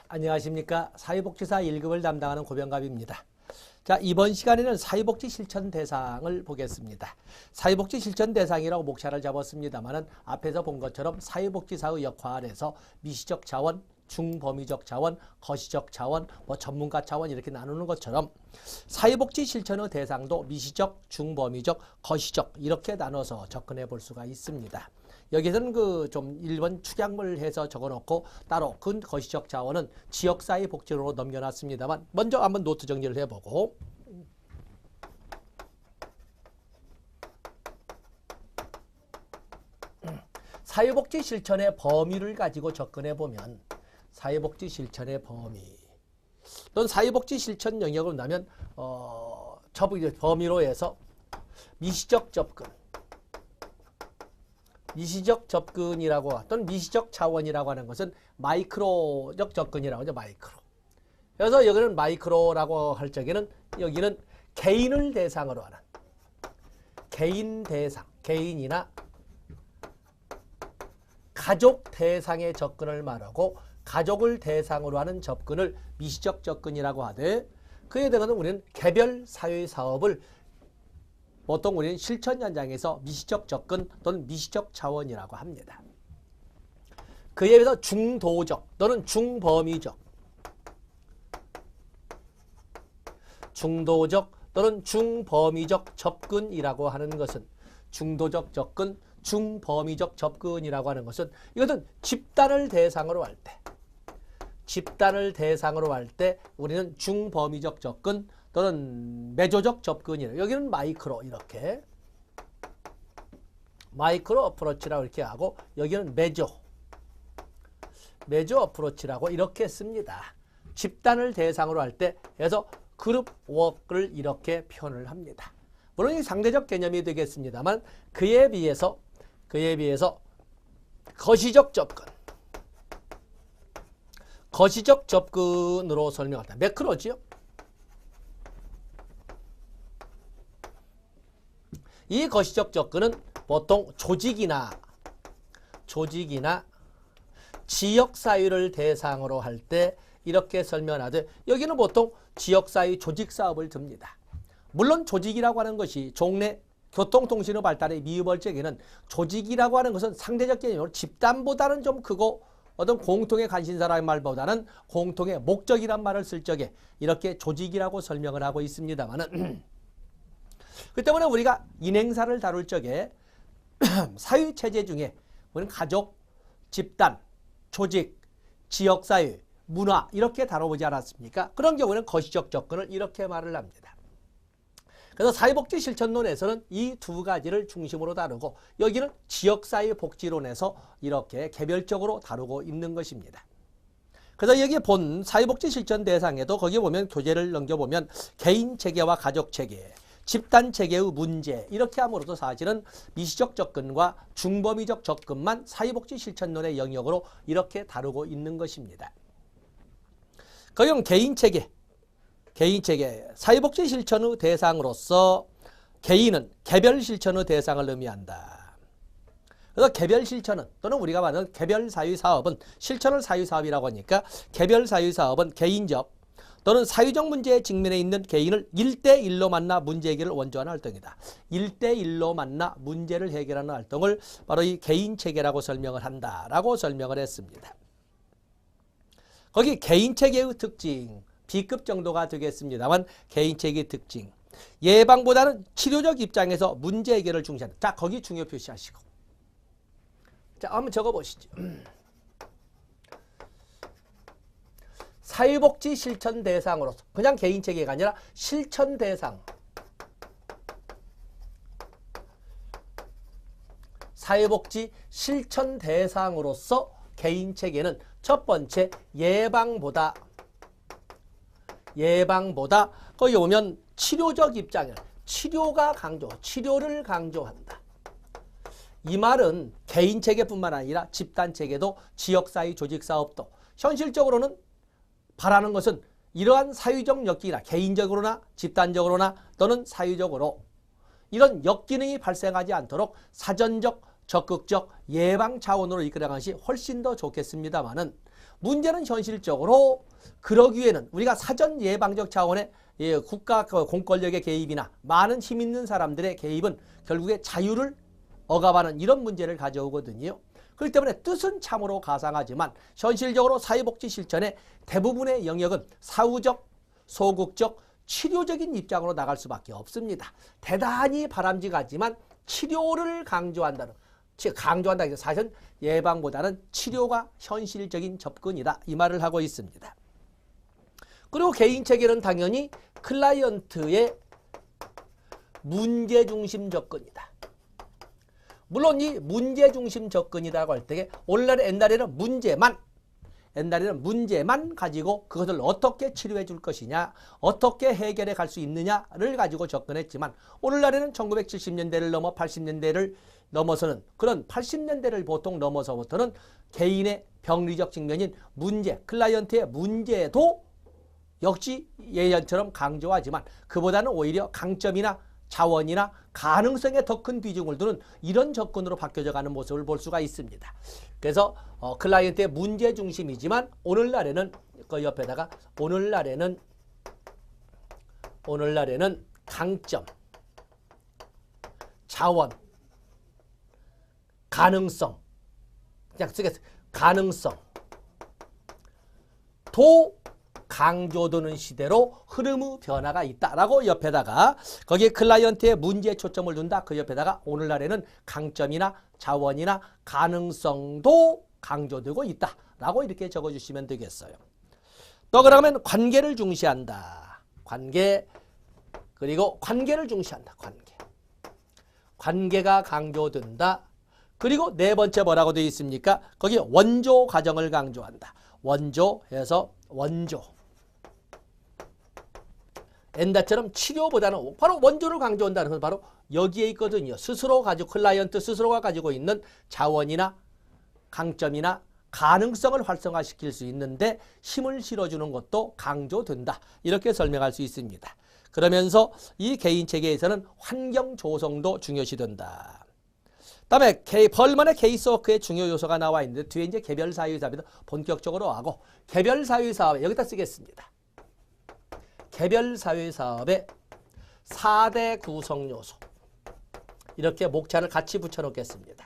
안녕하십니까. 사회복지사 1급을 담당하는 고병갑입니다. 자, 이번 시간에는 사회복지 실천 대상을 보겠습니다. 사회복지 실천 대상이라고 목차를 잡았습니다만은 앞에서 본 것처럼 사회복지사의 역할에서 미시적 자원, 중범위적 자원, 거시적 자원, 전문가 자원 이렇게 나누는 것처럼 사회복지 실천의 대상도 미시적, 중범위적, 거시적 이렇게 나눠서 접근해 볼 수가 있습니다. 여기서는 좀 1번 축약을 해서 적어놓고 따로 그 거시적 자원은 지역사회 복지로 넘겨놨습니다만 먼저 한번 노트 정리를 해보고 사회복지 실천의 범위를 가지고 접근해보면 사회복지 실천의 범위 또는 사회복지 실천 영역을 나면 범위로 해서 미시적 접근 미시적 접근이라고 또는 미시적 자원이라고 하는 것은 마이크로적 접근이라고 하죠. 마이크로. 그래서 여기는 마이크로라고 할 적에는 여기는 개인을 대상으로 하는 개인 대상, 개인이나 가족 대상의 접근을 말하고 가족을 대상으로 하는 접근을 미시적 접근이라고 하되 그에 대해서는 우리는 개별 사회 사업을 보통 우리는 실천 현장에서 미시적 접근 또는 미시적 자원이라고 합니다. 그에 비해서 중도적 또는 중범위적 또는 중범위적 접근이라고 하는 것은 중도적 접근, 중범위적 접근이라고 하는 것은 이것은 집단을 대상으로 할 때 우리는 중범위적 접근 또는 매조적 접근이에요. 여기는 마이크로 이렇게 마이크로 어프로치라고 이렇게 하고 여기는 매조 어프로치라고 이렇게 씁니다. 집단을 대상으로 할 때 그래서 그룹 워크를 이렇게 표현을 합니다. 물론 이 상대적 개념이 되겠습니다만 그에 비해서 거시적 접근으로 설명한다. 매크로지요. 이 거시적 접근은 보통 조직이나 지역사회를 대상으로 할 때 이렇게 설명하되 여기는 보통 지역사회 조직사업을 듭니다. 물론 조직이라고 하는 것이 종래 교통통신의 발달에 미흡할 적에는 조직이라고 하는 것은 상대적 개념으로 집단보다는 좀 크고 어떤 공통의 관심사라는 말보다는 공통의 목적이란 말을 쓸 적에 이렇게 조직이라고 설명을 하고 있습니다만은 그 때문에 우리가 인행사를 다룰 적에 사회체제 중에 우리는 가족, 집단, 조직, 지역사회, 문화 이렇게 다뤄보지 않았습니까? 그런 경우는 거시적 접근을 이렇게 말을 합니다. 그래서 사회복지 실천론에서는 이 두 가지를 중심으로 다루고 여기는 지역사회 복지론에서 이렇게 개별적으로 다루고 있는 것입니다. 그래서 여기 본 사회복지 실천 대상에도 거기 보면 교재를 넘겨보면 개인체계와 가족체계 집단체계의 문제 이렇게 함으로써 사실은 미시적 접근과 중범위적 접근만 사회복지 실천론의 영역으로 이렇게 다루고 있는 것입니다. 그럼 개인체계 사회복지 실천의 대상으로서 개인은 개별 실천의 대상을 의미한다. 그래서 개별 실천은 또는 우리가 말하는 개별 사회사업은 실천을 사회사업이라고 하니까 개별 사회사업은 개인적 또는 사회적 문제에 직면해 있는 개인을 1대1로 만나 문제 해결을 원조하는 활동이다. 1대1로 만나 문제를 해결하는 활동을 바로 이 개인체계라고 설명을 한다라고 설명을 했습니다. 거기 개인체계의 특징, B급 정도가 되겠습니다만 개인체계의 특징. 예방보다는 치료적 입장에서 문제 해결을 중시한다. 자, 거기 중요 표시하시고. 자, 한번 적어보시죠. 사회복지 실천 대상으로서 그냥 개인체계가 아니라 실천 대상 사회복지 실천 대상으로서 개인체계는 첫 번째 예방보다 거기 오면 치료적 입장을 치료를 강조한다. 이 말은 개인체계뿐만 아니라 집단체계도 지역사회 조직사업도 현실적으로는 바라는 것은 이러한 사회적 역기나 개인적으로나 집단적으로나 또는 사회적으로 이런 역기능이 발생하지 않도록 사전적 적극적 예방 차원으로 이끌어가는 것이 훨씬 더 좋겠습니다만은 문제는 현실적으로 그러기 위해는 우리가 사전 예방적 차원의 국가 공권력의 개입이나 많은 힘 있는 사람들의 개입은 결국에 자유를 억압하는 이런 문제를 가져오거든요. 그렇기 때문에 뜻은 참으로 가상하지만 현실적으로 사회복지 실천의 대부분의 영역은 사후적, 소극적, 치료적인 입장으로 나갈 수밖에 없습니다. 대단히 바람직하지만 치료를 강조한다는 사실은 예방보다는 치료가 현실적인 접근이다 이 말을 하고 있습니다. 그리고 개인체계는 당연히 클라이언트의 문제중심 접근이다. 물론 이 문제중심 접근이라고 할 때 옛날에는 문제만 가지고 그것을 어떻게 치료해 줄 것이냐, 어떻게 해결해 갈 수 있느냐를 가지고 접근했지만 오늘날에는 1970년대를 넘어 80년대를 넘어서는 그런 80년대를 보통 넘어서부터는 개인의 병리적 측면인 문제, 클라이언트의 문제도 역시 예전처럼 강조하지만 그보다는 오히려 강점이나 자원이나 가능성에 더 큰 비중을 두는 이런 접근으로 바뀌어져 가는 모습을 볼 수가 있습니다. 그래서 클라이언트의 문제 중심이지만 오늘날에는 그 옆에다가 오늘날에는 강점, 자원, 가능성, 그냥 쓰겠습니다. 가능성 도 강조되는 시대로 흐름의 변화가 있다라고 옆에다가 거기에 클라이언트의 문제에 초점을 둔다. 그 옆에다가 오늘날에는 강점이나 자원이나 가능성도 강조되고 있다라고 이렇게 적어주시면 되겠어요. 또 그러면 관계를 중시한다. 그리고 관계를 중시한다. 관계가 강조된다. 그리고 네 번째 뭐라고 되어 있습니까? 거기 원조 과정을 강조한다. 원조. 엔다처럼 치료보다는 바로 원조를 강조한다는 건 바로 여기에 있거든요. 클라이언트 스스로가 가지고 있는 자원이나 강점이나 가능성을 활성화시킬 수 있는데 힘을 실어주는 것도 강조된다. 이렇게 설명할 수 있습니다. 그러면서 이 개인 체계에서는 환경 조성도 중요시된다. 다음에 벌먼의 케이스워크의 중요 요소가 나와 있는데 뒤에 이제 개별 사회 사업이 본격적으로 하고 개별 사회 사업 여기다 쓰겠습니다. 개별 사회 사업의 4대 구성 요소 이렇게 목차를 같이 붙여놓겠습니다.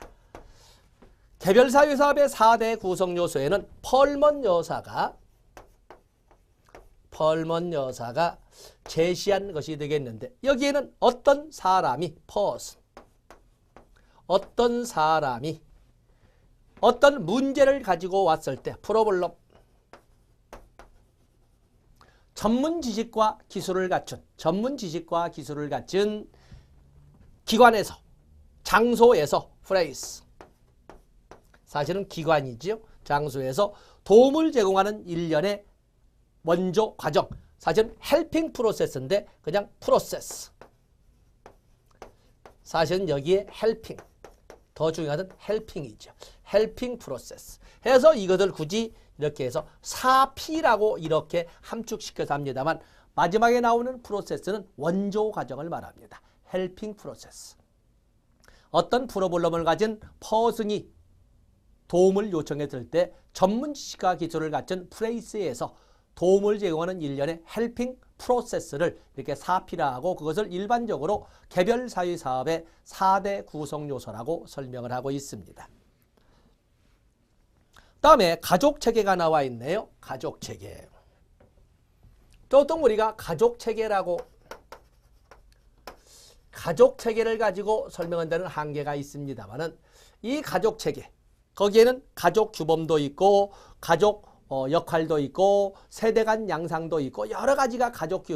개별 사회 사업의 4대 구성 요소에는 펄먼 여사가 제시한 것이 되겠는데 여기에는 어떤 사람이 어떤 문제를 가지고 왔을 때 프로블럼 전문 지식과 기술을 갖춘 기관에서 장소에서 플레이스 사실은 기관이지요. 장소에서 도움을 제공하는 일련의 원조 과정 사실은 헬핑 프로세스인데 그냥 프로세스 사실은 여기에 헬핑 더 중요한 헬핑이죠. 헬핑 프로세스 해서 이것을 굳이 이렇게 해서 4P라고 이렇게 함축시켜서 합니다만 마지막에 나오는 프로세스는 원조 과정을 말합니다. 헬핑 프로세스. 어떤 프로블럼을 가진 퍼슨이 도움을 요청했을 때 전문 지식과 기술을 갖춘 플레이스에서 도움을 제공하는 일련의 헬핑 프로세스를 이렇게 4P라 하고 그것을 일반적으로 개별 사회 사업의 4대 구성 요소라고 설명을 하고 있습니다. 다음에 가족체계가 나와 있네요. 가족체계. 보통 우리가 가족체계를 가지고 설명한다는 한계가 있습니다만은 이 가족체계 거기에는 가족 규범도 있고 가족 역할도 있고 세대 간 양상도 있고 여러 가지가 가족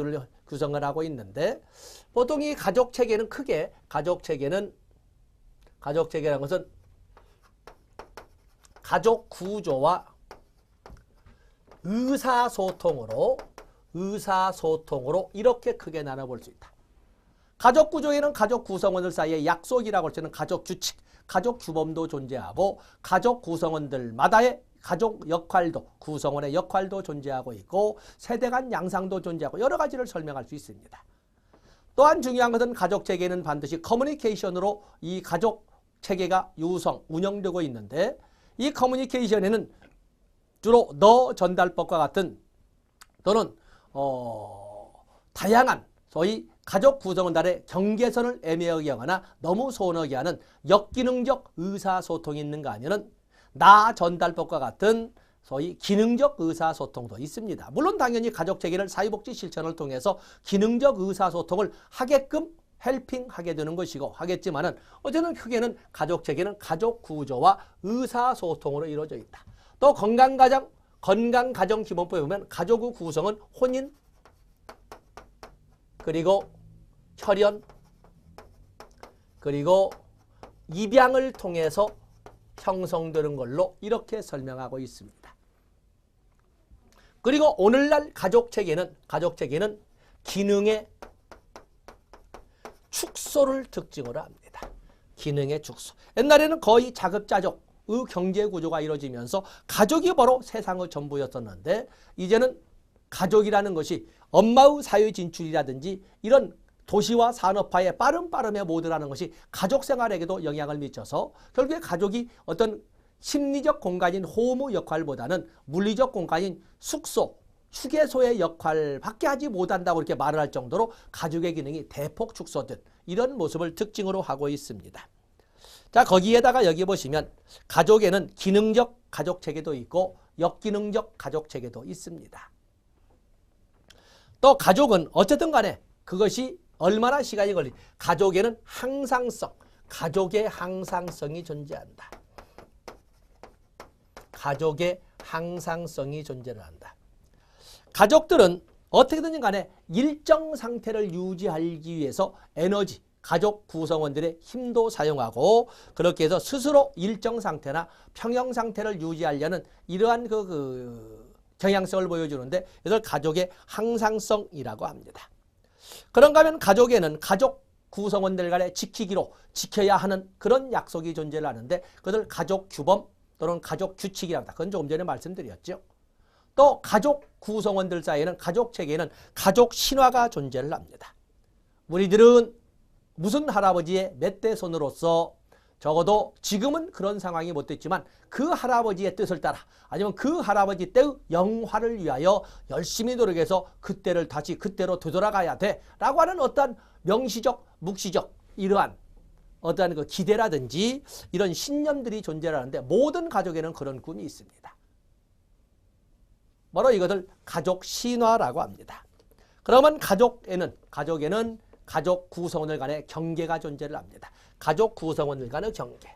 구성을 하고 있는데 보통 이 가족체계는 크게 가족체계라는 것은 가족 구조와 의사소통으로 이렇게 크게 나눠볼 수 있다. 가족 구조에는 가족 구성원들 사이의 약속이라고 할 수 있는 가족 규칙, 가족 규범도 존재하고 가족 구성원들마다의 가족 역할도, 구성원의 역할도 존재하고 있고 세대 간 양상도 존재하고 여러 가지를 설명할 수 있습니다. 또한 중요한 것은 가족체계는 반드시 커뮤니케이션으로 이 가족 체계가 운영되고 있는데 이 커뮤니케이션에는 주로 너 전달법과 같은 또는 다양한 소위 가족 구성원들의 경계선을 애매하게 하거나 너무 소원하게 하는 역기능적 의사소통이 있는가 하면은 나 전달법과 같은 소위 기능적 의사소통도 있습니다. 물론 당연히 가족체계를 사회복지 실천을 통해서 기능적 의사소통을 하게끔 헬핑하게 되는 것이고 하겠지만은 어쨌든 크게는 가족체계는 가족 구조와 의사소통으로 이루어져 있다. 또 건강가정기본법에 보면 가족의 구성은 혼인, 그리고 혈연, 그리고 입양을 통해서 형성되는 걸로 이렇게 설명하고 있습니다. 그리고 오늘날 가족체계는 기능의 축소를 특징으로 합니다. 기능의 축소. 옛날에는 거의 자급자족의 경제구조가 이루어지면서 가족이 바로 세상의 전부였었는데 이제는 가족이라는 것이 엄마의 사회 진출이라든지 이런 도시와 산업화의 빠름에 모드라는 것이 가족생활에게도 영향을 미쳐서 결국에 가족이 어떤 심리적 공간인 홈의 역할보다는 물리적 공간인 숙소, 휴게소의 역할밖에 하지 못한다고 이렇게 말을 할 정도로 가족의 기능이 대폭 축소된 이런 모습을 특징으로 하고 있습니다. 자, 거기에다가 여기 보시면 가족에는 기능적 가족체계도 있고 역기능적 가족체계도 있습니다. 또 가족은 어쨌든 간에 그것이 얼마나 시간이 걸리지 가족에는 가족의 항상성이 존재한다. 가족의 항상성이 존재를 한다. 가족들은 어떻게든 간에 일정 상태를 유지하기 위해서 에너지, 가족 구성원들의 힘도 사용하고 그렇게 해서 스스로 일정 상태나 평형 상태를 유지하려는 이러한 경향성을 보여주는데 이걸 가족의 항상성이라고 합니다. 그런가 하면 가족에는 가족 구성원들 간에 지켜야 하는 그런 약속이 존재를 하는데 그것을 가족 규범 또는 가족 규칙이라고 합니다. 그건 조금 전에 말씀드렸죠. 또 가족 구성원들 사이에는 가족 체계에는 가족 신화가 존재를 합니다. 우리들은 무슨 할아버지의 멧돼손으로서 적어도 지금은 그런 상황이 못 됐지만 그 할아버지의 뜻을 따라 아니면 그 할아버지 때의 영화를 위하여 열심히 노력해서 그때를 다시 그때로 되돌아가야 돼라고 하는 어떤 명시적, 묵시적 이러한 어떠한 그 기대라든지 이런 신념들이 존재하는데 모든 가족에는 그런 꿈이 있습니다. 바로 이것을 가족 신화라고 합니다. 그러면 가족에는 가족 구성원들 간의 경계가 존재를 합니다. 가족 구성원들 간의 경계.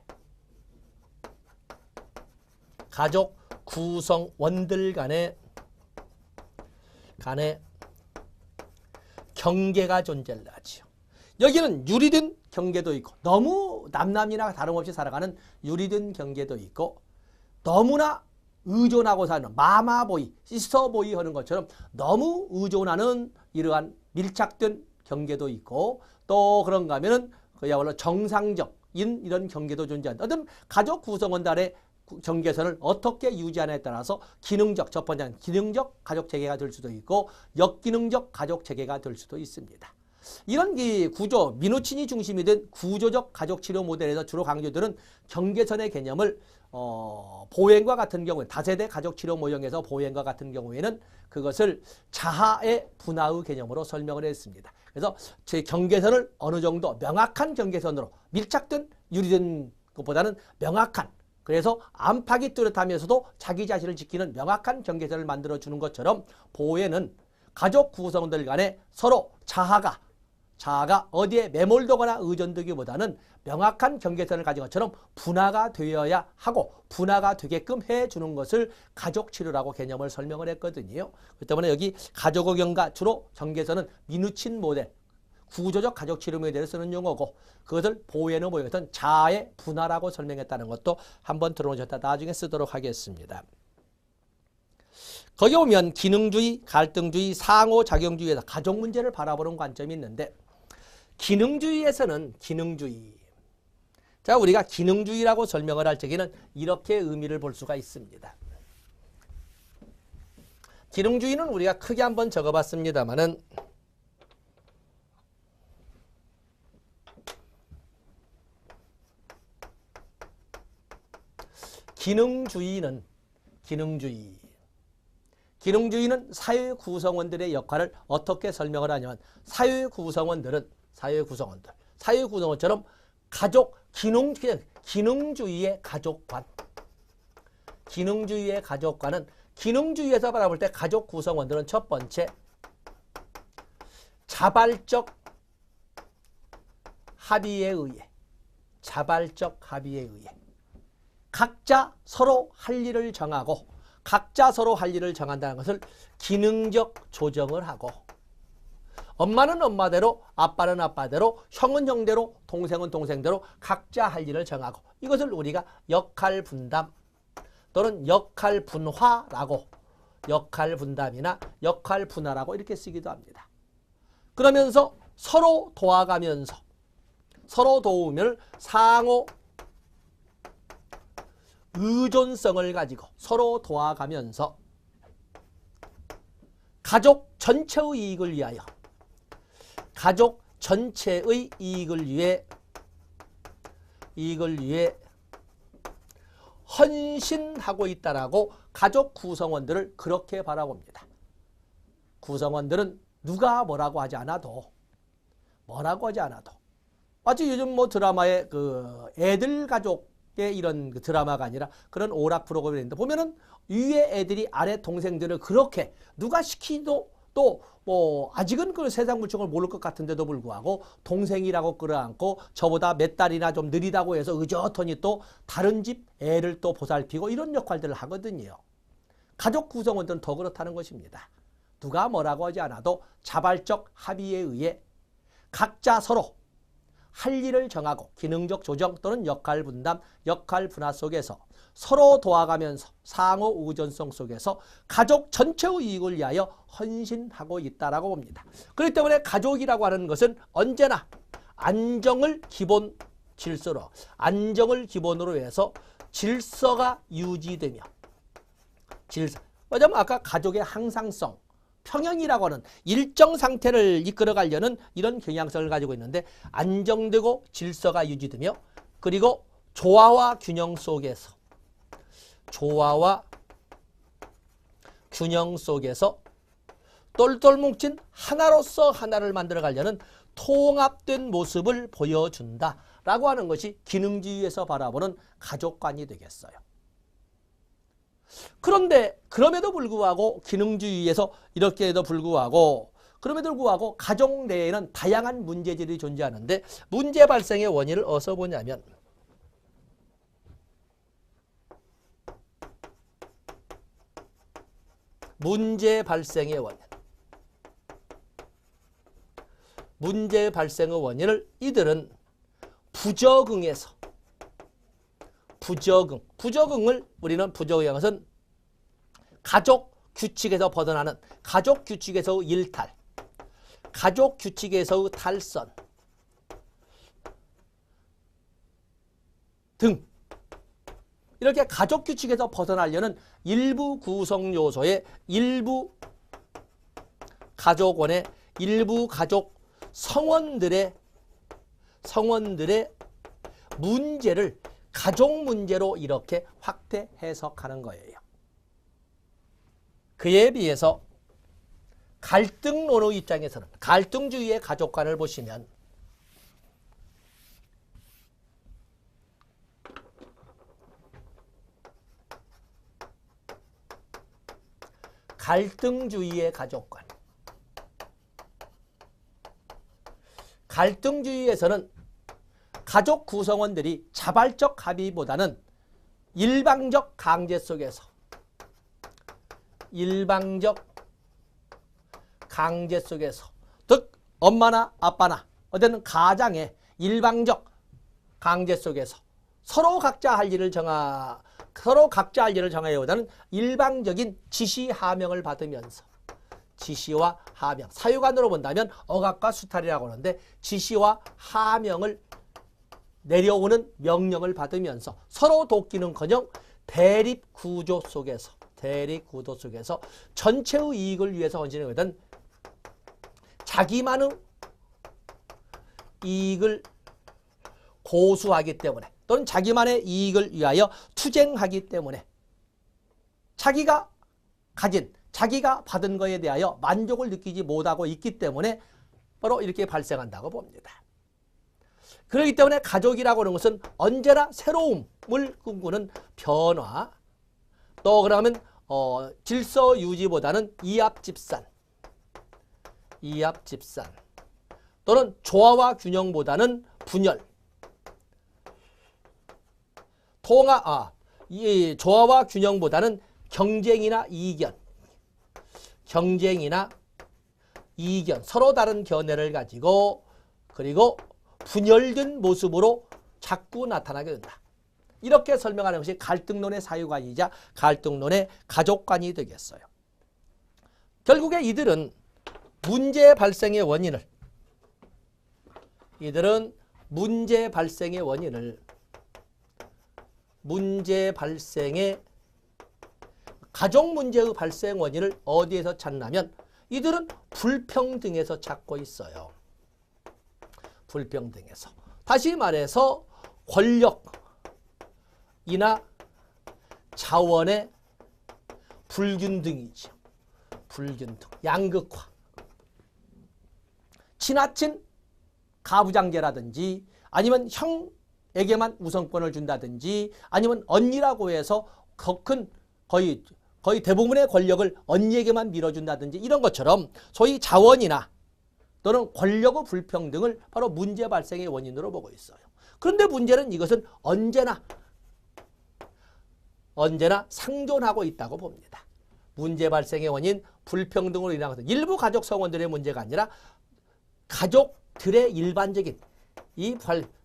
가족 구성원들 간의 경계가 존재를 하지요. 여기는 유리된 경계도 있고 너무 남남이나 다름없이 살아가는 유리된 경계도 있고 너무나 의존하고 사는 마마보이, 시스터보이 하는 것처럼 너무 의존하는 이러한 밀착된 경계도 있고 또 그런가 하면은 그야말로 정상적인 이런 경계도 존재한다. 어떤 가족 구성원들의 경계선을 어떻게 유지하느냐에 따라서 첫 번째는 기능적 가족체계가 될 수도 있고 역기능적 가족체계가 될 수도 있습니다. 이런 구조, 미누치니 중심이 된 구조적 가족치료 모델에서 주로 강조들은 경계선의 개념을 보행과 같은 경우에 다세대 가족치료 모형에서 보행과 같은 경우에는 그것을 자아의 분화의 개념으로 설명을 했습니다. 그래서 제 경계선을 어느 정도 명확한 경계선으로 밀착된 유리된 것보다는 명확한 그래서 안팎이 뚜렷하면서도 자기 자신을 지키는 명확한 경계선을 만들어주는 것처럼 보호에는 가족 구성원들 간에 서로 자아가 어디에 매몰되거나 의존되기보다는 명확한 경계선을 가진 것처럼 분화가 되어야 하고 분화가 되게끔 해주는 것을 가족치료라고 개념을 설명을 했거든요. 그렇기 때문에 여기 가족의 경과 주로 경계선은 미누친 모델, 구조적 가족치료 모델을 쓰는 용어고 그것을 보호에는 보였던 자아의 분화라고 설명했다는 것도 한번 들어오셨다 나중에 쓰도록 하겠습니다. 거기 보면 기능주의, 갈등주의, 상호작용주의에서 가족 문제를 바라보는 관점이 있는데 기능주의에서는 자 우리가 기능주의라고 설명을 할 적에는 이렇게 의미를 볼 수가 있습니다. 기능주의는 우리가 크게 한번 적어봤습니다만은 기능주의는 사회 구성원들의 역할을 어떻게 설명을 하냐면 사회 구성원처럼 가족 기능주의의 가족관은 기능주의에서 바라볼 때 가족 구성원들은 첫 번째 자발적 합의에 의해 각자 서로 할 일을 정하고 정한다는 것을 기능적 조정을 하고 엄마는 엄마대로 아빠는 아빠대로 형은 형대로 동생은 동생대로 각자 할 일을 정하고 이것을 우리가 역할 분담 또는 역할 분화라고 역할 분담이나 역할 분화라고 이렇게 쓰기도 합니다. 그러면서 서로 도와가면서 서로 도우면 상호 의존성을 가지고 서로 도와가면서 가족 전체의 이익을 위하여 가족 전체의 이익을 위해 헌신하고 있다라고 가족 구성원들을 그렇게 바라봅니다. 구성원들은 누가 뭐라고 하지 않아도 마치 요즘 뭐 드라마에 그 애들 가족의 이런 그 드라마가 아니라 그런 오락 프로그램이 있는데 보면은 위에 애들이 아래 동생들을 그렇게 누가 시키도 또 뭐 아직은 그 세상 물정을 모를 것 같은데도 불구하고 동생이라고 끌어안고 저보다 몇 달이나 좀 느리다고 해서 의젓하니 또 다른 집 애를 또 보살피고 이런 역할들을 하거든요. 가족 구성원들은 더 그렇다는 것입니다. 누가 뭐라고 하지 않아도 자발적 합의에 의해 각자 서로 할 일을 정하고 기능적 조정 또는 역할 분담, 역할 분화 속에서 서로 도와가면서 상호 의존성 속에서 가족 전체의 이익을 위하여 헌신하고 있다라고 봅니다. 그렇기 때문에 가족이라고 하는 것은 언제나 안정을 기본으로 해서 질서가 유지되며 왜냐하면 아까 가족의 항상성 평형이라고 하는 일정 상태를 이끌어가려는 이런 경향성을 가지고 있는데 안정되고 질서가 유지되며 그리고 조화와 균형 속에서 똘똘 뭉친 하나로서 하나를 만들어가려는 통합된 모습을 보여준다라고 하는 것이 기능주의에서 바라보는 가족관이 되겠어요. 그런데 그럼에도 불구하고 기능주의에서 이렇게도 불구하고 가족 내에는 다양한 문제들이 존재하는데 문제 발생의 원인을 어디서 보냐면 문제 발생의 원인을 이들은 부적응을 우리는 부적응한 것은 가족 규칙에서 벗어나는 가족 규칙에서의 일탈, 가족 규칙에서의 탈선 등 이렇게 가족 규칙에서 벗어나려는 일부 구성 요소의 일부 가족원의 일부 가족 성원들의 문제를 가족 문제로 이렇게 확대 해석하는 거예요. 그에 비해서 갈등론의 입장에서는 갈등주의의 가족관을 보시면 갈등주의에서는 가족 구성원들이 자발적 합의보다는 일방적 강제 속에서 즉 엄마나 아빠나 어쨌든 가장의 일방적 강제 속에서 서로 각자 할 일을 정하여보다는 일방적인 지시하명을 받으면서 지시와 하명 사유관으로 본다면 억압과 수탈이라고 하는데 지시와 하명을 내려오는 명령을 받으면서 서로 돕기는커녕 대립 구도 속에서 전체의 이익을 위해서 헌신하거든 자기만의 이익을 고수하기 때문에 또는 자기만의 이익을 위하여 투쟁하기 때문에 자기가 가진, 자기가 받은 것에 대하여 만족을 느끼지 못하고 있기 때문에 바로 이렇게 발생한다고 봅니다. 그렇기 때문에 가족이라고 하는 것은 언제나 새로움을 꿈꾸는 변화, 또 그러면 질서 유지보다는 이합집산 또는 조화와 균형보다는 분열, 조화와 균형보다는 경쟁이나 이견, 서로 다른 견해를 가지고 그리고 분열된 모습으로 자꾸 나타나게 된다. 이렇게 설명하는 것이 갈등론의 사유관이자 갈등론의 가족관이 되겠어요. 결국에 이들은 문제 발생의 원인을 가족 문제의 발생 원인을 어디에서 찾냐면 이들은 불평등에서 찾고 있어요. 불평등에서. 다시 말해서 권력이나 자원의 불균등이죠. 불균등, 양극화. 지나친 가부장제라든지 아니면 형에게만 우선권을 준다든지 아니면 언니라고 해서 거의 대부분의 권력을 언니에게만 밀어준다든지 이런 것처럼 소위 자원이나 또는 권력의 불평등을 바로 문제 발생의 원인으로 보고 있어요. 그런데 문제는 이것은 언제나 상존하고 있다고 봅니다. 문제 발생의 원인, 불평등으로 인한 것은 일부 가족 성원들의 문제가 아니라 가족들의 일반적인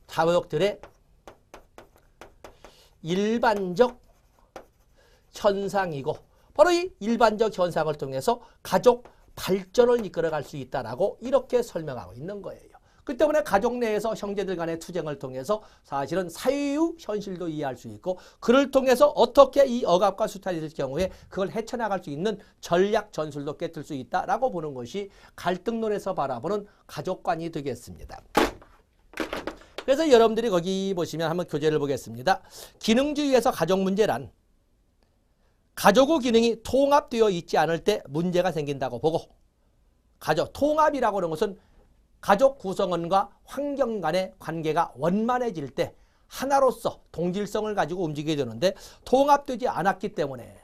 가족들의 일반적 현상이고 바로 이 일반적 현상을 통해서 가족 발전을 이끌어갈 수 있다라고 이렇게 설명하고 있는 거예요. 그 때문에 가족 내에서 형제들 간의 투쟁을 통해서 사실은 사유 현실도 이해할 수 있고 그를 통해서 어떻게 이 억압과 수탈이 될 경우에 그걸 헤쳐나갈 수 있는 전략 전술도 깨뜨릴 수 있다라고 보는 것이 갈등론에서 바라보는 가족관이 되겠습니다. 그래서 여러분들이 거기 보시면 한번 교재를 보겠습니다. 기능주의에서 가족 문제란 가족의 기능이 통합되어 있지 않을 때 문제가 생긴다고 보고 통합이라고 하는 것은 가족 구성원과 환경 간의 관계가 원만해질 때 하나로서 동질성을 가지고 움직이게 되는데 통합되지 않았기 때문에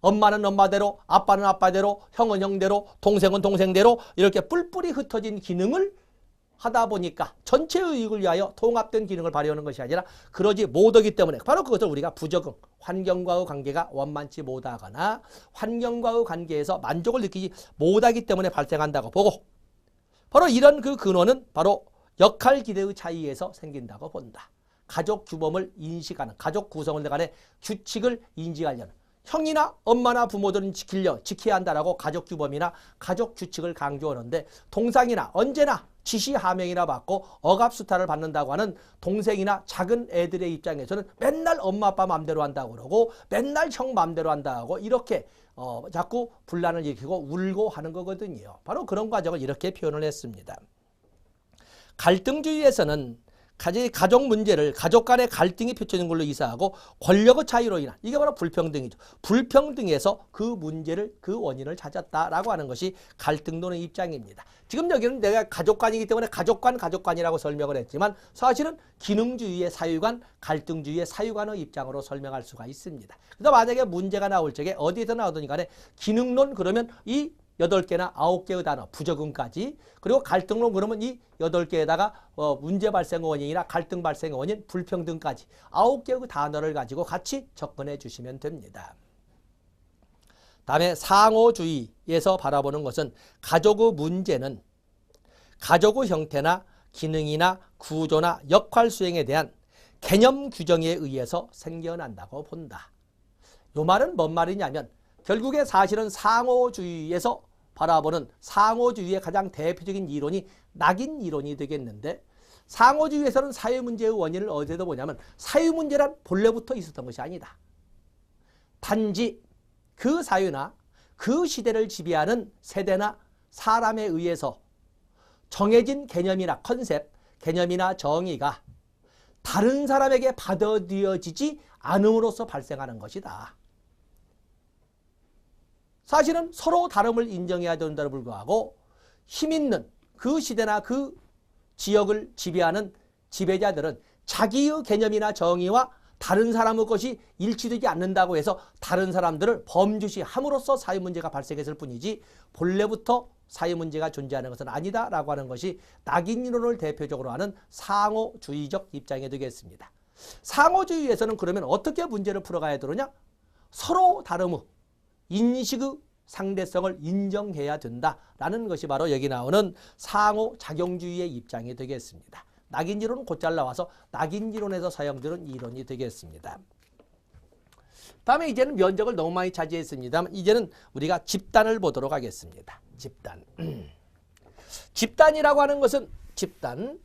엄마는 엄마대로, 아빠는 아빠대로, 형은 형대로, 동생은 동생대로 이렇게 뿔뿔이 흩어진 기능을 하다 보니까 전체의 이익을 위하여 통합된 기능을 발휘하는 것이 아니라 그러지 못하기 때문에 바로 그것을 우리가 부적응, 환경과의 관계가 원만치 못하거나 환경과의 관계에서 만족을 느끼지 못하기 때문에 발생한다고 보고 바로 이런 그 근원은 바로 역할 기대의 차이에서 생긴다고 본다. 가족 규범을 인식하는, 가족 구성원 간의 규칙을 인지하려는 형이나 엄마나 부모들은 지켜야 한다라고 가족 규범이나 가족 규칙을 강조하는데 동상이나 언제나 지시하명이나 받고 억압수탈을 받는다고 하는 동생이나 작은 애들의 입장에서는 맨날 엄마 아빠 맘대로 한다고 그러고 맨날 형 맘대로 한다고 이렇게 자꾸 분란을 일으키고 울고 하는 거거든요. 바로 그런 과정을 이렇게 표현을 했습니다. 갈등주의에서는 가족 문제를 가족 간의 갈등이 펼쳐진 걸로 이사하고 권력의 차이로 인한 이게 바로 불평등이죠. 불평등에서 그 문제를 그 원인을 찾았다라고 하는 것이 갈등론의 입장입니다. 지금 여기는 내가 가족관이기 때문에 가족관이라고 설명을 했지만 사실은 기능주의의 사유관, 갈등주의의 사유관의 입장으로 설명할 수가 있습니다. 그래서 만약에 문제가 나올 적에 어디에서 나오든 간에 기능론 그러면 이 8개나 9개의 단어, 부적응까지 그리고 갈등론 그러면 이 8개에다가 문제 발생 원인이나 갈등 발생 원인, 불평등까지 9개의 단어를 가지고 같이 접근해 주시면 됩니다. 다음에 상호주의에서 바라보는 것은 가족의 문제는 가족의 형태나 기능이나 구조나 역할 수행에 대한 개념 규정에 의해서 생겨난다고 본다. 이 말은 뭔 말이냐면 결국에 사실은 상호주의에서 바라보는 상호주의의 가장 대표적인 이론이 낙인 이론이 되겠는데 상호주의에서는 사회문제의 원인을 어디서 보냐면 사회문제란 본래부터 있었던 것이 아니다. 단지 그 사회나 그 시대를 지배하는 세대나 사람에 의해서 정해진 개념이나 컨셉, 개념이나 정의가 다른 사람에게 받아들여지지 않음으로써 발생하는 것이다. 사실은 서로 다름을 인정해야 된다고 불구하고 힘 있는 그 시대나 그 지역을 지배하는 지배자들은 자기의 개념이나 정의와 다른 사람의 것이 일치되지 않는다고 해서 다른 사람들을 범주시함으로써 사회문제가 발생했을 뿐이지 본래부터 사회문제가 존재하는 것은 아니다라고 하는 것이 낙인이론을 대표적으로 하는 상호주의적 입장이 되겠습니다. 상호주의에서는 그러면 어떻게 문제를 풀어가야 되느냐? 서로 다름의 인식의 상대성을 인정해야 된다라는 것이 바로 여기 나오는 상호작용주의의 입장이 되겠습니다. 낙인지론은 곧잘 나와서 낙인지론에서 사용되는 이론이 되겠습니다. 다음에 이제는 면적을 너무 많이 차지했습니다만 이제는 우리가 집단을 보도록 하겠습니다. 집단. 집단이라고 하는 것은 집단.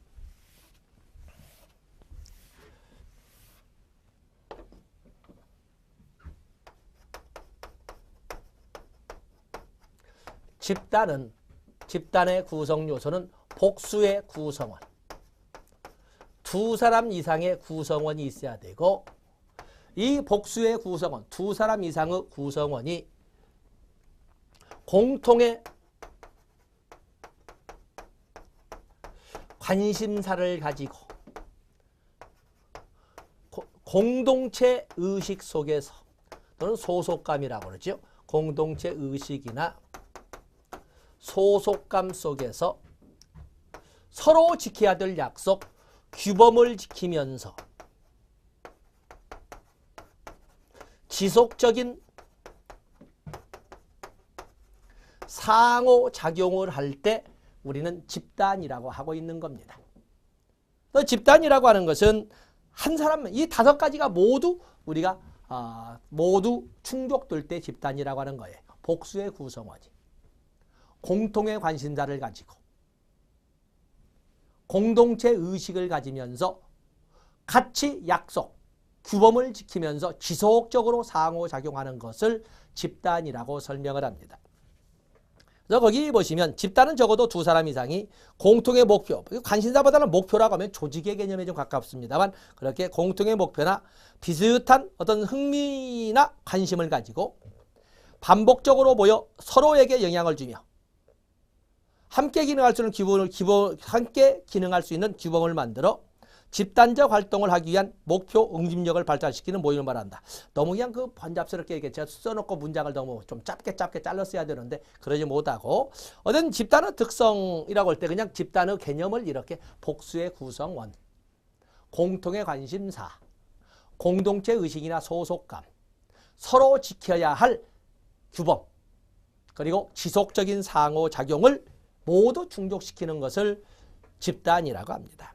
집단의 구성 요소는 복수의 구성원. 두 사람 이상의 구성원이 있어야 되고 이 복수의 구성원, 두 사람 이상의 구성원이 공통의 관심사를 가지고 공동체 의식 속에서 또는 소속감이라고 그러죠. 공동체 의식이나 소속감 속에서 서로 지켜야 될 약속, 규범을 지키면서 지속적인 상호작용을 할 때 우리는 집단이라고 하고 있는 겁니다. 집단이라고 하는 것은 한 사람, 이 5가지가 모두 우리가 모두 충족될 때 집단이라고 하는 거예요. 복수의 구성원이 공통의 관심사를 가지고 공동체 의식을 가지면서 같이 약속, 규범을 지키면서 지속적으로 상호작용하는 것을 집단이라고 설명을 합니다. 그래서 거기 보시면 집단은 적어도 두 사람 이상이 공통의 목표, 관심사보다는 목표라고 하면 조직의 개념에 좀 가깝습니다만 그렇게 공통의 목표나 비슷한 어떤 흥미나 관심을 가지고 반복적으로 모여 서로에게 영향을 주며 함께 기능할 수 있는 함께 기능할 수 있는 규범을 만들어 집단적 활동을 하기 위한 목표 응집력을 발달시키는 모임을 말한다. 너무 그냥 그 번잡스럽게 이렇게 제가 써놓고 문장을 너무 좀 짧게 잘랐어야 되는데 그러지 못하고 어떤 집단의 특성이라고 할 때 그냥 집단의 개념을 이렇게 복수의 구성원, 공통의 관심사, 공동체 의식이나 소속감, 서로 지켜야 할 규범, 그리고 지속적인 상호작용을 모두 충족시키는 것을 집단이라고 합니다.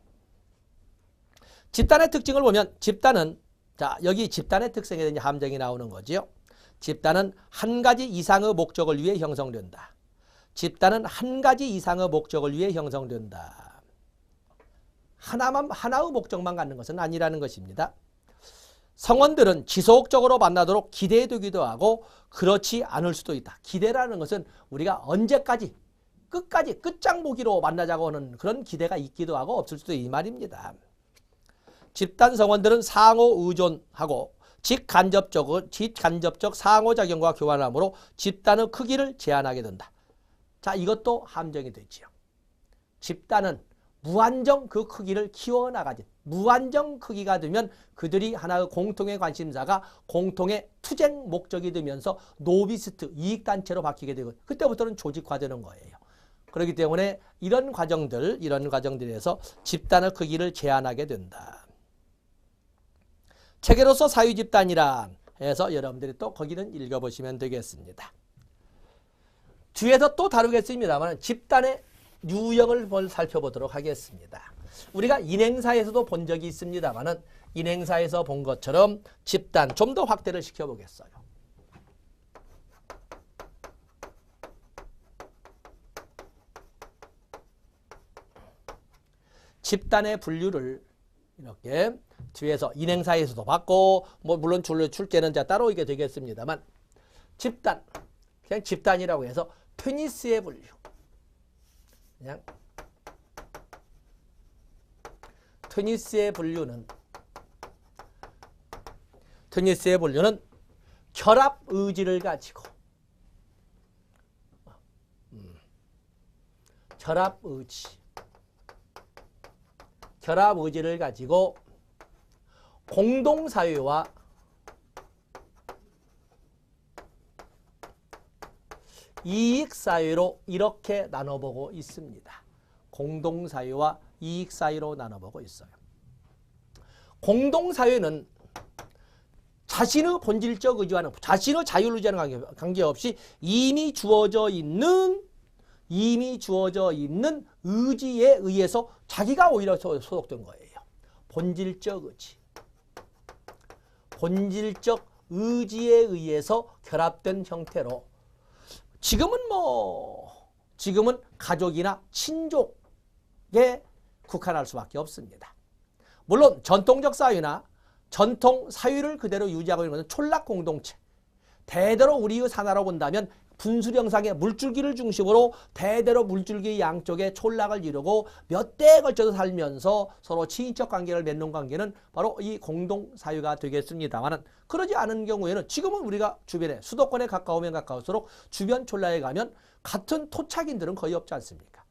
집단의 특징을 보면 집단은 자 여기 집단의 특성에 대한 함정이 나오는 거지요. 집단은 한 가지 이상의 목적을 위해 형성된다. 집단은 한 가지 이상의 목적을 위해 형성된다. 하나의 목적만 갖는 것은 아니라는 것입니다. 성원들은 지속적으로 만나도록 기대되기도 하고 그렇지 않을 수도 있다. 기대라는 것은 우리가 언제까지 끝까지 끝장보기로 만나자고 하는 그런 기대가 있기도 하고 없을 수도 이 말입니다. 집단 성원들은 상호 의존하고 직간접적 상호작용과 교환함으로 집단의 크기를 제한하게 된다. 자, 이것도 함정이 되지요. 집단은 무한정 그 크기를 키워나가지. 무한정 크기가 되면 그들이 하나의 공통의 관심사가 공통의 투쟁 목적이 되면서 노비스트 이익단체로 바뀌게 되고 그때부터는 조직화되는 거예요. 그렇기 때문에 이런 과정들에서 집단의 크기를 제한하게 된다. 체계로서 사유집단이란 해서 여러분들이 또 거기는 읽어보시면 되겠습니다. 뒤에서 또 다루겠습니다만 집단의 유형을 살펴보도록 하겠습니다. 우리가 인행사에서도 본 적이 있습니다만 인행사에서 본 것처럼 집단 좀 더 확대를 시켜보겠어요. 집단의 분류를 이렇게 뒤에서 인행사에서도 봤고 뭐 물론 출제는 따로 이게 되겠습니다만 집단 그냥 집단이라고 해서 테니스의 분류 그냥 테니스의 분류는 결합 의지를 가지고 결합 의지를 가지고 공동사유와 이익사유로 이렇게 나눠보고 있습니다. 공동사유와 이익사유로 나눠보고 있어요. 공동사유는 자신의 본질적 의지와는 자신의 자율의지와는 관계없이 이미 주어져 있는 의지에 의해서 자기가 오히려 소속된 거예요. 본질적 의지. 본질적 의지에 의해서 결합된 형태로 지금은 가족이나 친족에 국한할 수밖에 없습니다. 물론 전통적 사유나 전통 사유를 그대로 유지하고 있는 것은 촌락 공동체. 대대로 우리의 산하로 본다면 분수령상의 물줄기를 중심으로 대대로 물줄기 양쪽에 촌락을 이루고 몇 대에 걸쳐서 살면서 서로 친인척 관계를 맺는 관계는 바로 이 공동사유가 되겠습니다만, 그러지 않은 경우에는 지금은 우리가 주변에 수도권에 가까우면 가까울수록 주변 촌락에 가면 같은 토착인들은 거의 없지 않습니까?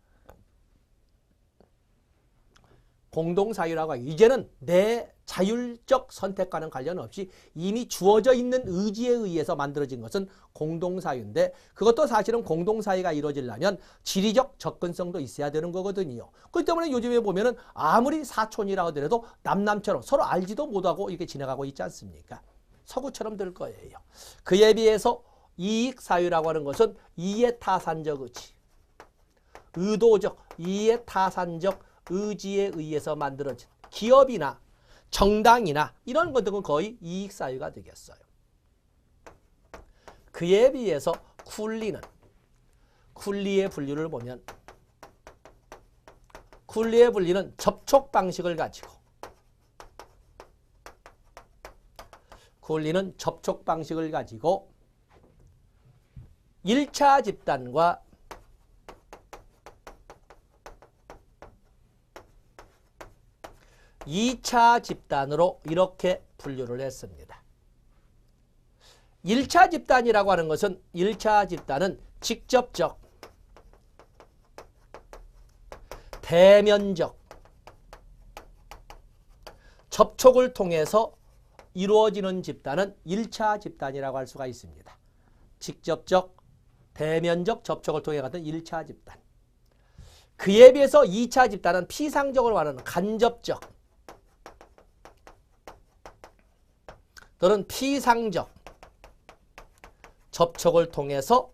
공동사유라고 하기 이제는 내 자율적 선택과는 관련 없이 이미 주어져 있는 의지에 의해서 만들어진 것은 공동사유인데, 그것도 사실은 공동사유가 이루어지려면 지리적 접근성도 있어야 되는 거거든요. 그렇기 때문에 요즘에 보면은 아무리 사촌이라 하더라도 남남처럼 서로 알지도 못하고 이렇게 지나가고 있지 않습니까? 서구처럼 될 거예요. 그에 비해서 이익사유라고 하는 것은 이해타산적 의지, 의도적 이해타산적 의지에 의해서 만들어진 기업이나 정당이나 이런 것들은 거의 이익사유가 되겠어요. 그에 비해서 쿨리의 분류를 보면 쿨리의 분리는 접촉 방식을 가지고 쿨리는 접촉 방식을 가지고 1차 집단과 2차 집단으로 이렇게 분류를 했습니다. 1차 집단이라고 하는 것은 1차 집단은 직접적, 대면적 접촉을 통해서 이루어지는 집단은 1차 집단이라고 할 수가 있습니다. 직접적, 대면적 접촉을 통해 가는 1차 집단. 그에 비해서 2차 집단은 피상적으로 말하는 간접적 또는 피상적 접촉을 통해서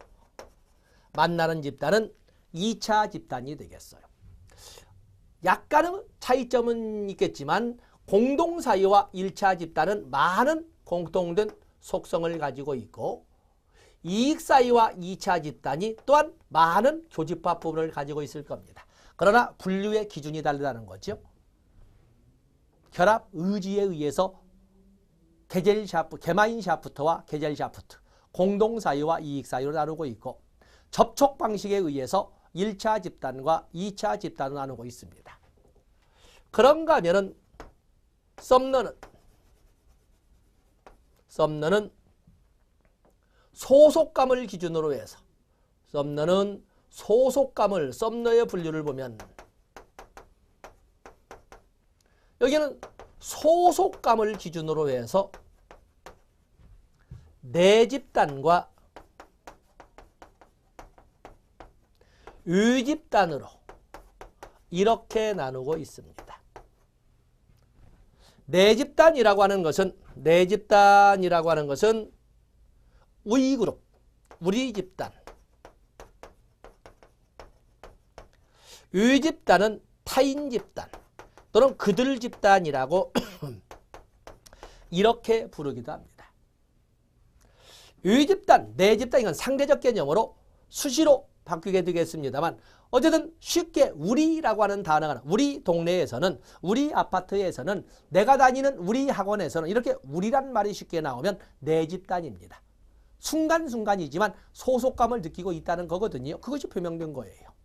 만나는 집단은 2차 집단이 되겠어요. 약간의 차이점은 있겠지만 공동사유와 1차 집단은 많은 공통된 속성을 가지고 있고, 이익사유와 2차 집단이 또한 많은 교집합 부분을 가지고 있을 겁니다. 그러나 분류의 기준이 다르다는 거죠. 결합 의지에 의해서 게마인샤프트와 게젤샤프트, 공동사유와 이익사유로 나누고 있고, 접촉 방식에 의해서 1차 집단과 2차 집단으로 나누고 있습니다. 그런가 하면은 썸너는 소속감을 기준으로 해서 썸너의 분류를 보면 여기는 소속감을 기준으로 해서 내 집단과 유집단으로 이렇게 나누고 있습니다. 내 집단이라고 하는 것은 우리 그룹, 우리 집단. 유집단은 타인 집단 또는 그들 집단이라고 이렇게 부르기도 합니다. 유집단, 내 집단, 이건 상대적 개념으로 수시로 바뀌게 되겠습니다만, 어쨌든 쉽게 우리라고 하는 단어가, 우리 동네에서는, 우리 아파트에서는, 내가 다니는 우리 학원에서는 이렇게 우리란 말이 쉽게 나오면 내 집단입니다. 순간순간이지만 소속감을 느끼고 있다는 거거든요. 그것이 표명된 거예요.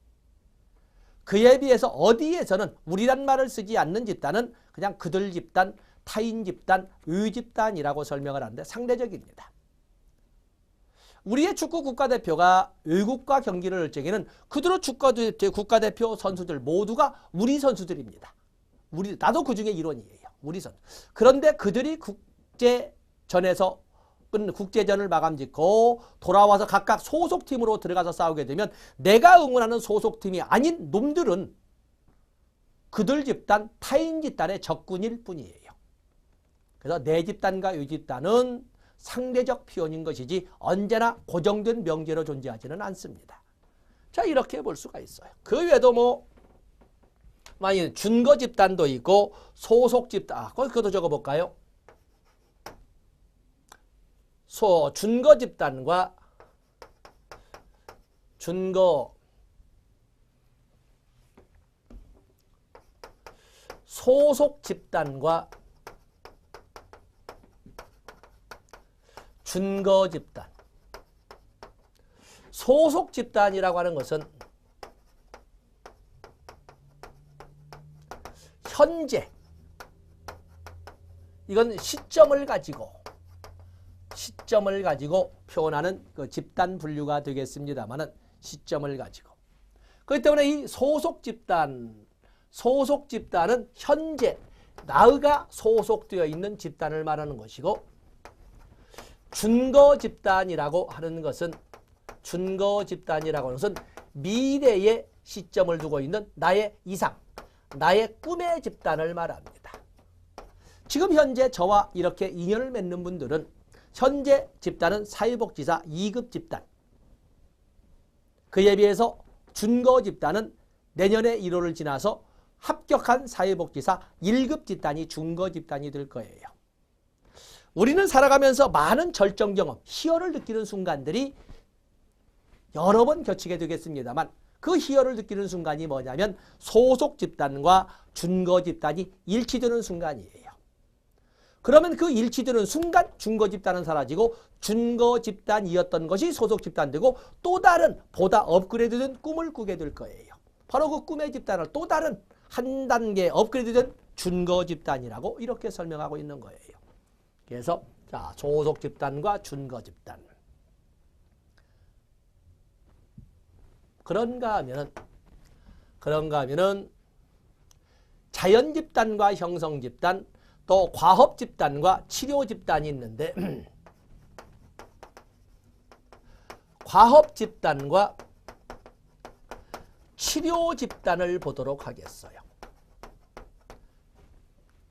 그에 비해서 어디에서는 우리란 말을 쓰지 않는 집단은 그냥 그들 집단, 타인 집단, 의 집단이라고 설명을 하는데 상대적입니다. 우리의 축구 국가대표가 외국과 경기를 할 적에는 그대로 국가대표 선수들 모두가 우리 선수들입니다. 나도 그 중에 일원이에요. 우리 선수. 그런데 그들이 국제전을 마감 짓고 돌아와서 각각 소속팀으로 들어가서 싸우게 되면 내가 응원하는 소속팀이 아닌 놈들은 그들 집단, 타인 집단의 적군일 뿐이에요. 그래서 내 집단과 이 집단은 상대적 표현인 것이지 언제나 고정된 명제로 존재하지는 않습니다. 자, 이렇게 볼 수가 있어요. 그 외에도 많이 준거 집단도 있고 소속 집단, 그것도 적어볼까요? 준거 집단과 소속 집단과 준거 집단. 소속 집단이라고 하는 것은 현재, 이건 시점을 가지고 표현하는 그 집단 분류가 되겠습니다만은 시점을 가지고. 그렇기 때문에 이 소속 집단은 현재 나가 소속되어 있는 집단을 말하는 것이고, 준거 집단이라고 하는 것은 미래의 시점을 두고 있는 나의 이상, 나의 꿈의 집단을 말합니다. 지금 현재 저와 이렇게 인연을 맺는 분들은 현재 집단은 사회복지사 2급 집단. 그에 비해서 준거 집단은 내년에 1월을 지나서 합격한 사회복지사 1급 집단이 준거 집단이 될 거예요. 우리는 살아가면서 많은 절정 경험, 희열을 느끼는 순간들이 여러 번 겹치게 되겠습니다만 그 희열을 느끼는 순간이 뭐냐면 소속 집단과 준거 집단이 일치되는 순간이에요. 그러면 그 일치되는 순간 준거 집단은 사라지고 준거 집단이었던 것이 소속 집단되고 또 다른 보다 업그레이드된 꿈을 꾸게 될 거예요. 바로 그 꿈의 집단을 또 다른 한 단계 업그레이드된 준거 집단이라고 이렇게 설명하고 있는 거예요. 그래서 자, 소속 집단과 준거 집단. 그런가 하면은 자연 집단과 형성 집단, 또 과업 집단과 치료 집단이 있는데 과업 집단과 치료 집단을 보도록 하겠어요.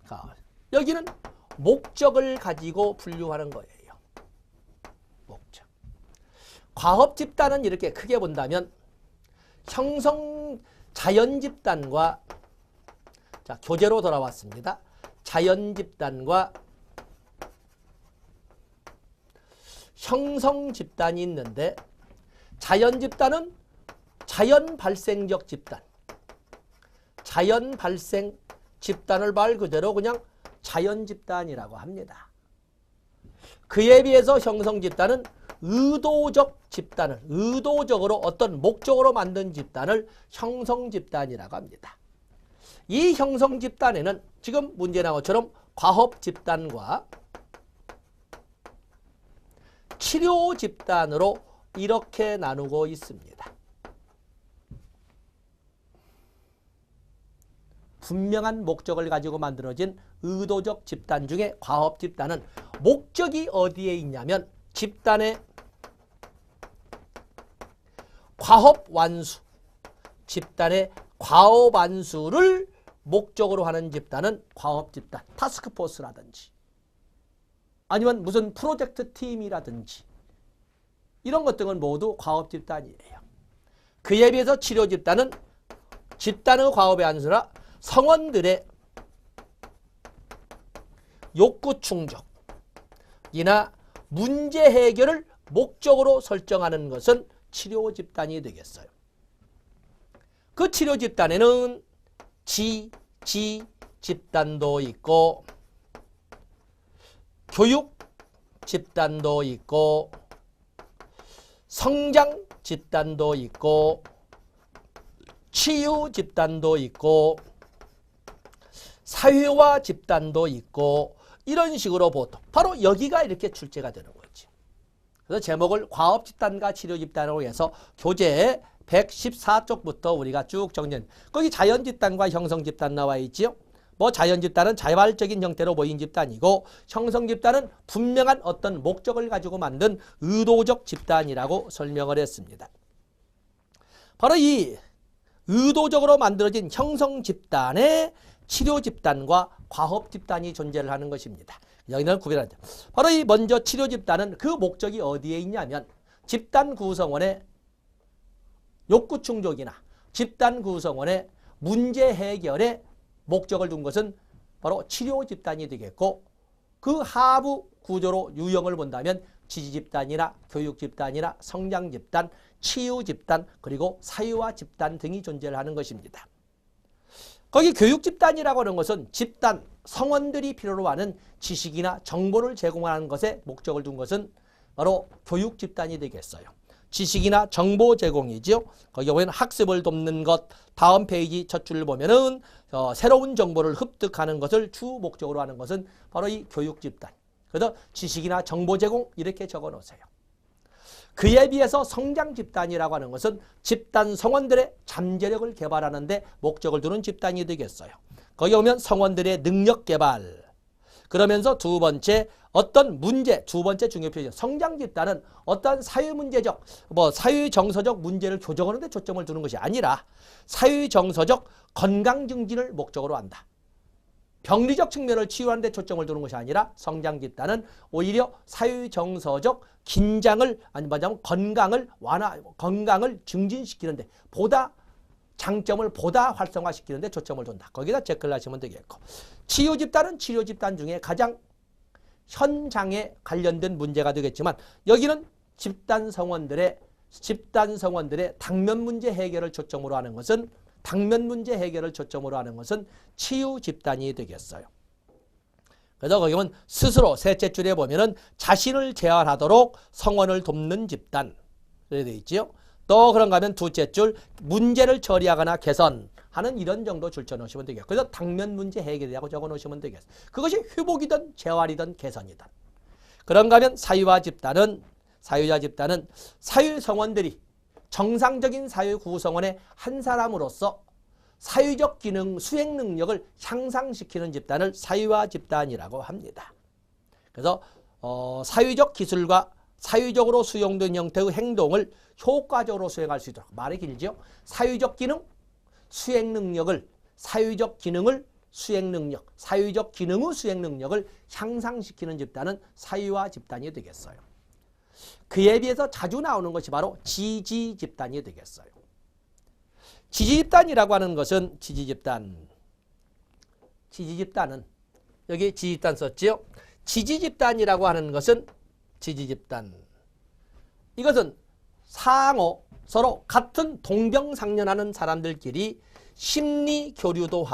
자, 여기는 목적을 가지고 분류하는 거예요. 목적. 과업 집단은 이렇게 크게 본다면 자연 집단과, 자, 교재로 돌아왔습니다. 자연 집단과 형성 집단이 있는데, 자연 집단은 자연 발생적 집단. 자연 발생 집단을 말 그대로 그냥 자연 집단이라고 합니다. 그에 비해서 형성 집단은 의도적으로 어떤 목적으로 만든 집단을 형성 집단이라고 합니다. 이 형성 집단에는 지금 문제 나온 것처럼 과업 집단과 치료 집단으로 이렇게 나누고 있습니다. 분명한 목적을 가지고 만들어진 의도적 집단 중에 과업 집단은 목적이 어디에 있냐면 집단의 과업 완수, 집단의 과업 완수를 목적으로 하는 집단은 과업 집단, 타스크포스라든지 아니면 무슨 프로젝트 팀이라든지 이런 것들은 모두 과업 집단이에요. 그에 비해서 치료 집단은 집단의 과업의 완수라 성원들의 욕구 충족이나 문제 해결을 목적으로 설정하는 것은 치료 집단이 되겠어요. 그 치료 집단에는 지 집단도 있고 교육 집단도 있고 성장 집단도 있고 치유 집단도 있고 사회화 집단도 있고 이런 식으로 보통 바로 여기가 이렇게 출제가 되는 거지. 그래서 제목을 과업 집단과 치료 집단으로 해서 교재 114쪽부터 우리가 쭉 정리한 거기 자연 집단과 형성 집단 나와 있지요. 뭐 자연 집단은 자발적인 형태로 모인 집단이고 형성 집단은 분명한 어떤 목적을 가지고 만든 의도적 집단이라고 설명을 했습니다. 바로 이 의도적으로 만들어진 형성 집단에 치료 집단과 과업 집단이 존재를 하는 것입니다. 여기는 구별하죠. 바로 이 먼저 치료 집단은 그 목적이 어디에 있냐면 집단 구성원의 욕구 충족이나 집단 구성원의 문제 해결에 목적을 둔 것은 바로 치료 집단이 되겠고 그 하부 구조로 유형을 본다면 지지 집단이나 교육 집단이나 성장 집단, 치유 집단 그리고 사유화 집단 등이 존재를 하는 것입니다. 거기 교육 집단이라고 하는 것은 집단 성원들이 필요로 하는 지식이나 정보를 제공하는 것에 목적을 둔 것은 바로 교육 집단이 되겠어요. 지식이나 정보 제공이죠. 거기 보면 학습을 돕는 것, 다음 페이지 첫 줄을 보면은 새로운 정보를 습득하는 것을 주 목적으로 하는 것은 바로 이 교육 집단. 그래서 지식이나 정보 제공 이렇게 적어 놓으세요. 그에 비해서 성장 집단이라고 하는 것은 집단 성원들의 잠재력을 개발하는 데 목적을 두는 집단이 되겠어요. 거기 오면 성원들의 능력 개발. 그러면서 두 번째 어떤 문제, 두 번째 중요 표현. 성장 집단은 어떤 사회문제적, 사회정서적 문제를 교정하는 데 초점을 두는 것이 아니라 사회정서적 건강 증진을 목적으로 한다. 병리적 측면을 치유하는 데 초점을 두는 것이 아니라 성장 집단은 오히려 사회정서적 긴장을 아니 말하자면 건강을 증진시키는 데 보다 장점을 보다 활성화시키는 데 초점을 둔다. 거기다 체크를 하시면 되겠고. 치유 집단은 치료 집단 중에 가장 현장에 관련된 문제가 되겠지만 여기는 집단 성원들의 당면 문제 해결을 초점으로 하는 것은 치유 집단이 되겠어요. 그래서 거기 보면 스스로 셋째 줄에 보면은 자신을 제한하도록 성원을 돕는 집단 그래 되어 있지요. 또 그런가 하면 둘째 줄 문제를 처리하거나 개선하는 이런 정도 줄쳐 놓으시면 되겠고 그래서 당면 문제 해결이라고 적어 놓으시면 되겠어요. 그것이 회복이든 재활이든 개선이든. 그런가 하면 사유화 집단은 사회 성원들이 정상적인 사회 구성원의 한 사람으로서 사회적 기능 수행 능력을 향상시키는 집단을 사유화 집단이라고 합니다. 그래서 사회적 기술과 사회적으로 수용된 형태의 행동을 효과적으로 수행할 수 있도록 말이 길죠. 사회적 기능 수행 능력을 사회적 기능의 수행 능력을 향상시키는 집단은 사유화 집단이 되겠어요. 그에 비해서 자주 나오는 것이 바로 지지 집단이 되겠어요. 지지 집단이라고 하는 것은 지지 집단은 여기 지지 집단 썼지요. 지지 집단이라고 하는 것은 지지 집단. 이것은 상호 서로 같은 동병상련하는 사람들끼리 심리 교류도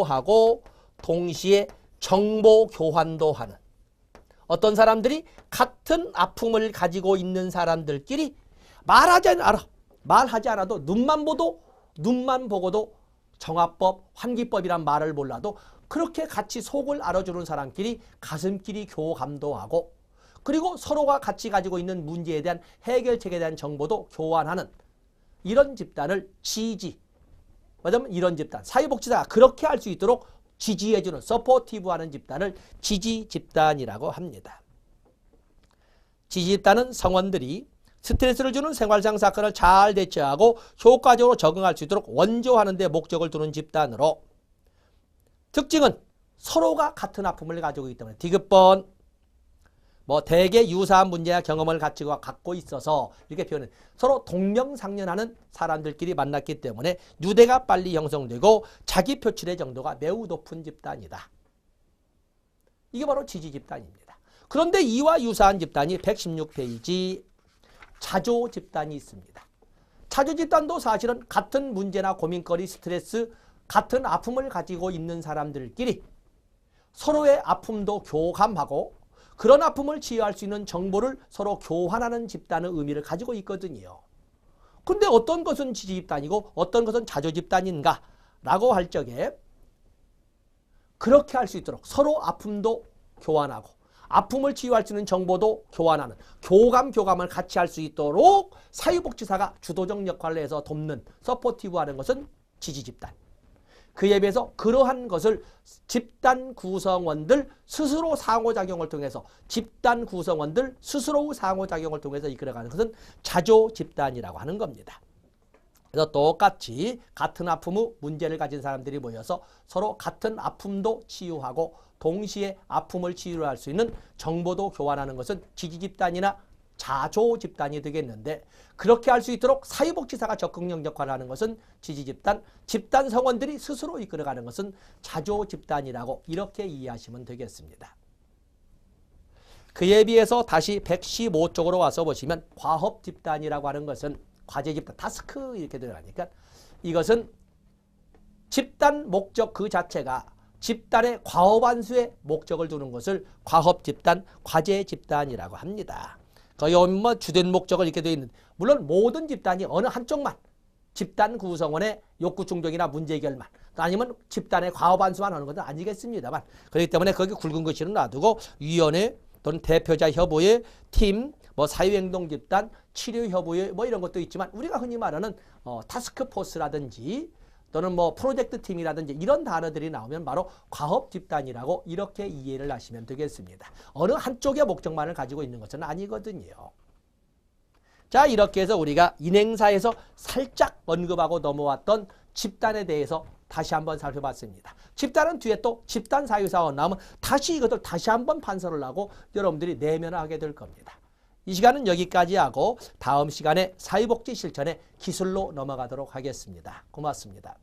하고 동시에 정보 교환도 하는 어떤 사람들이 같은 아픔을 가지고 있는 사람들끼리 말하지 않아도 눈만 보고도 정화법, 환기법이란 말을 몰라도 그렇게 같이 속을 알아주는 사람끼리 가슴끼리 교감도 하고 그리고 서로가 같이 가지고 있는 문제에 대한 해결책에 대한 정보도 교환하는 이런 집단을 지지. 맞으면 이런 집단, 사회복지사가 그렇게 할 수 있도록 지지해주는 서포티브하는 집단을 지지 집단이라고 합니다. 지지 집단은 성원들이 스트레스를 주는 생활상 사건을 잘 대처하고 효과적으로 적응할 수 있도록 원조하는 데 목적을 두는 집단으로 특징은 서로가 같은 아픔을 가지고 있기 때문에 디귿번 대개 유사한 문제와 경험을 갖고 있어서 이렇게 표현해 서로 동명상련하는 사람들끼리 만났기 때문에 유대가 빨리 형성되고 자기 표출의 정도가 매우 높은 집단이다. 이게 바로 지지 집단입니다. 그런데 이와 유사한 집단이 116페이지 자조 집단이 있습니다. 자조 집단도 사실은 같은 문제나 고민거리, 스트레스, 같은 아픔을 가지고 있는 사람들끼리 서로의 아픔도 교감하고 그런 아픔을 치유할 수 있는 정보를 서로 교환하는 집단의 의미를 가지고 있거든요. 근데 어떤 것은 지지 집단이고 어떤 것은 자조 집단인가 라고 할 적에 그렇게 할 수 있도록 서로 아픔도 교환하고 아픔을 치유할 수 있는 정보도 교환하는 교감을 같이 할 수 있도록 사회복지사가 주도적 역할을 해서 돕는 서포티브하는 것은 지지집단. 그에 비해서 그러한 것을 집단 구성원들 스스로 상호작용을 통해서 이끌어가는 것은 자조집단이라고 하는 겁니다. 그래서 똑같이 같은 아픔의 문제를 가진 사람들이 모여서 서로 같은 아픔도 치유하고 동시에 아픔을 치유할 수 있는 정보도 교환하는 것은 지지집단이나 자조집단이 되겠는데, 그렇게 할 수 있도록 사회복지사가 적극적 역할을 하는 것은 지지집단, 집단 성원들이 스스로 이끌어가는 것은 자조집단이라고 이렇게 이해하시면 되겠습니다. 그에 비해서 다시 115쪽으로 와서 보시면 과업집단이라고 하는 것은 과제집단, 타스크 이렇게 들어가니까 이것은 집단 목적 그 자체가 집단의 과업안수에 목적을 두는 것을 과업집단, 과제집단이라고 합니다. 거의 뭐 주된 목적을 이렇게 되어 있는, 물론 모든 집단이 어느 한쪽만 집단 구성원의 욕구 충족이나 문제 해결만 아니면 집단의 과업안수만 하는 것은 아니겠습니다만, 그렇기 때문에 거기 굵은 글씨는 놔두고 위원회 또는 대표자 협의회, 팀, 뭐 사회행동집단, 치료협의회 뭐 이런 것도 있지만 우리가 흔히 말하는 타스크포스라든지 또는 뭐 프로젝트 팀이라든지 이런 단어들이 나오면 바로 과업집단이라고 이렇게 이해를 하시면 되겠습니다. 어느 한쪽의 목적만을 가지고 있는 것은 아니거든요. 자, 이렇게 해서 우리가 인행사에서 살짝 언급하고 넘어왔던 집단에 대해서 다시 한번 살펴봤습니다. 집단은 뒤에 또 집단 사유사가 나오면 다시 이것을 다시 한번 판서를 하고 여러분들이 내면을 하게 될 겁니다. 이 시간은 여기까지 하고 다음 시간에 사회복지 실천의 기술로 넘어가도록 하겠습니다. 고맙습니다.